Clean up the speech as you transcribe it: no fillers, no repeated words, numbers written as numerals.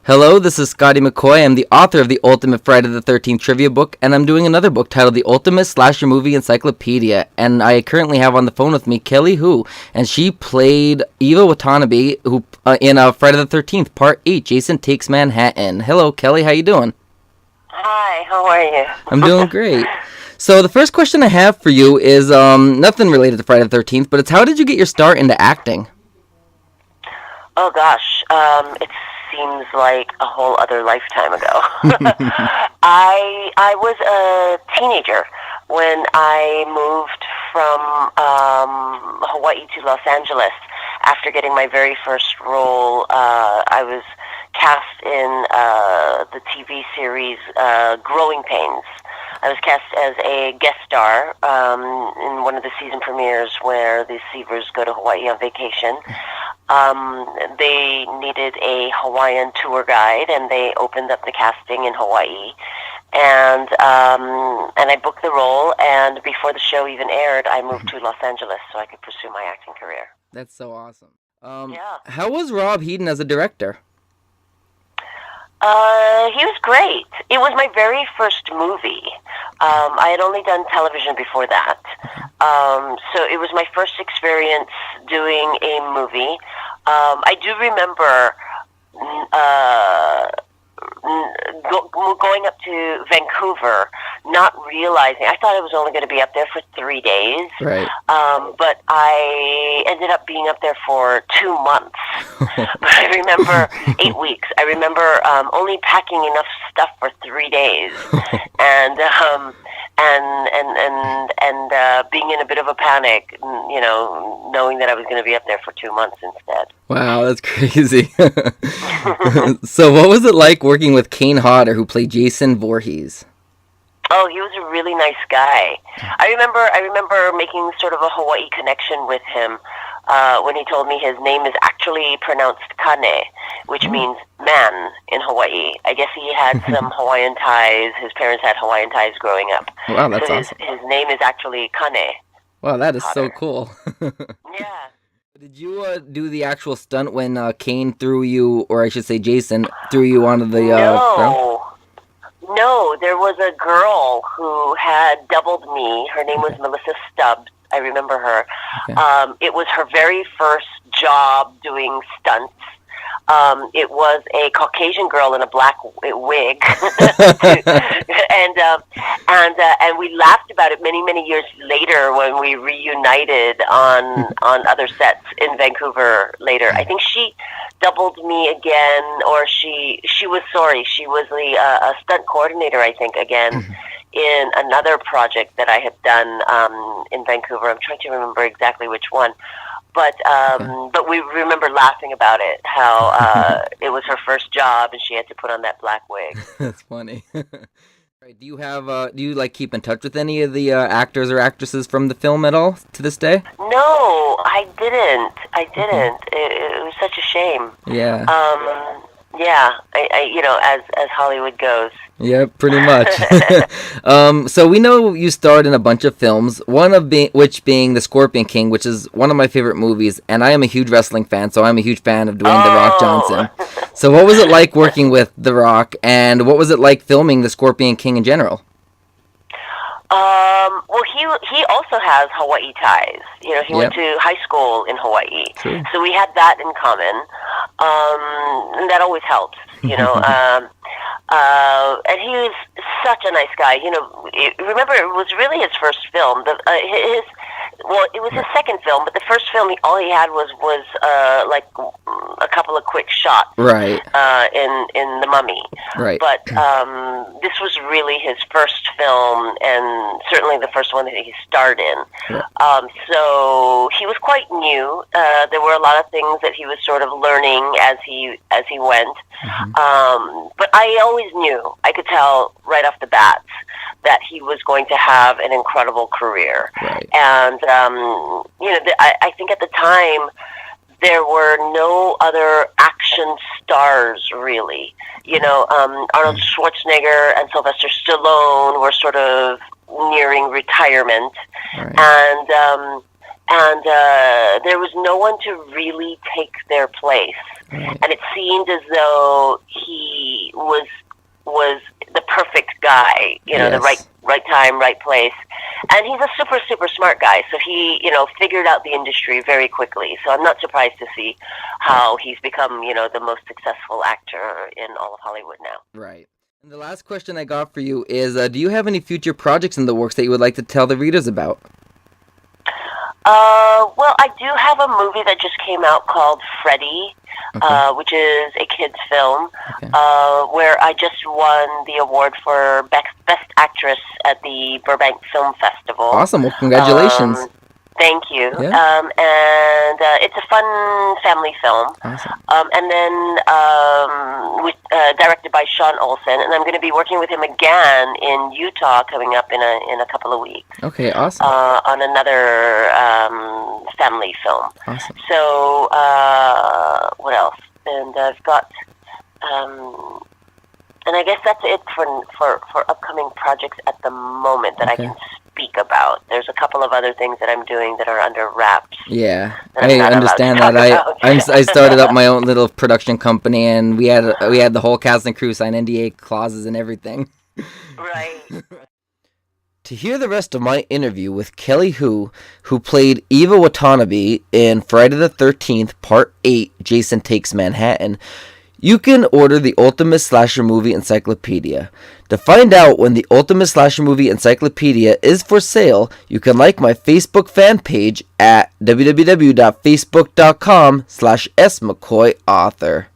Hello, this is Scotty McCoy. I'm the author of the Ultimate Friday the 13th trivia book, and I'm doing another book titled The Ultimate Slasher Movie Encyclopedia. And I currently have on the phone with me Kelly Hu, and she played Eva Watanabe who in Friday the 13th, Part 8, Jason Takes Manhattan. Hello, Kelly. How you doing? Hi, how are you? I'm doing great. So the first question I have for you is nothing related to Friday the 13th, but it's how did you get your start into acting? Oh gosh, it seems like a whole other lifetime ago. I was a teenager when I moved from Hawaii to Los Angeles after getting my very first role. I was cast in the TV series Growing Pains. I was cast as a guest star in one of the season premieres where the Seavers go to Hawaii on vacation. They needed a Hawaiian tour guide, and they opened up the casting in Hawaii. And I booked the role, and before the show even aired, I moved to Los Angeles so I could pursue my acting career. That's so awesome. Yeah. How was Rob Hedden as a director? He was great. It was my very first movie. I had only done television before that. So it was my first experience doing a movie. I do remember going up to Vancouver, not realizing, I thought I was only going to be up there for 3 days. Right. But I ended up being up there for 2 months. But I remember 8 weeks. I remember only packing enough stuff for 3 days, and being in a bit of a panic, knowing that I was going to be up there for 2 months instead. Wow, that's crazy. So what was it like working with Kane Hodder, who played Jason Voorhees? Oh, he was a really nice guy. I remember making sort of a Hawaii connection with him when he told me his name is actually pronounced Kane, which means man in Hawaii. I guess he had some Hawaiian ties. His parents had Hawaiian ties growing up. Wow, that's so awesome. His name is actually Kane. Wow, that is Hodder. so cool. Yeah. Did you do the actual stunt when Kane threw you, or I should say Jason, threw you onto the ground? No, there was a girl who had doubled me. Her name was Melissa Stubbs. I remember her. Okay. It was her very first job doing stunts. It was a Caucasian girl in a black wig, and we laughed about it many years later when we reunited on other sets in Vancouver later. I think she doubled me again, or she was sorry. She was a stunt coordinator, I think, again in another project that I had done in Vancouver. I'm trying to remember exactly which one. But we remember laughing about it, how it was her first job and she had to put on that black wig. That's funny. Right, do you like keep in touch with any of the actors or actresses from the film at all to this day? No, I didn't. It was such a shame. Yeah. Yeah, as Hollywood goes. Yeah, pretty much. So we know you starred in a bunch of films, which being The Scorpion King, which is one of my favorite movies, and I am a huge wrestling fan, so I'm a huge fan of Dwayne "The Rock" Johnson. So what was it like working with The Rock, and what was it like filming The Scorpion King in general? Well, he also has Hawaii ties. He went to high school in Hawaii. True. So we had that in common, and that always helps, and he was such a nice guy. Remember, it was really his first film. It was his second film, but the first film, all he had was like a couple of quick shots, right? In The Mummy, right? But this was really his first film, and certainly the first one that he starred in. Yeah. So he was quite new. There were a lot of things that he was sort of learning as he went. Mm-hmm. But I always knew, I could tell right off the bat, that he was going to have an incredible career. Right. And, I think at the time, there were no other action stars, really. Arnold Schwarzenegger and Sylvester Stallone were sort of nearing retirement. Right. And and there was no one to really take their place. Right. And it seemed as though he was the perfect guy, the Yes. right time, right place. And he's a super, super smart guy, so he, figured out the industry very quickly. So I'm not surprised to see how he's become, the most successful actor in all of Hollywood now. Right. And the last question I got for you is, do you have any future projects in the works that you would like to tell the readers about? Well, I do have a movie that just came out called Freddie, Okay. which is a kid's film, Okay. where I just won the award for Best Actress at the Burbank Film Festival. Awesome. Well, congratulations. Thank you. Yeah. And it's a fun family film. Awesome. And then directed by Sean Olsen, and I'm going to be working with him again in Utah coming up in a couple of weeks. Okay. Awesome. On another family film. Awesome. So what else? And I've got, and I guess that's it for upcoming projects at the moment that Okay. I can speak about. There's a couple of other things that I'm doing that are under wraps. Yeah, that I'm I not allowed to understand talk that. about. I started up my own little production company, and we had the whole cast and crew sign NDA clauses and everything. Right. To hear the rest of my interview with Kelly Hu played Eva Watanabe in Friday the 13th, Part 8, Jason Takes Manhattan, you can order the Ultimate Slasher Movie Encyclopedia. To find out when the Ultimate Slasher Movie Encyclopedia is for sale, you can like my Facebook fan page at www.facebook.com/smccoyauthor.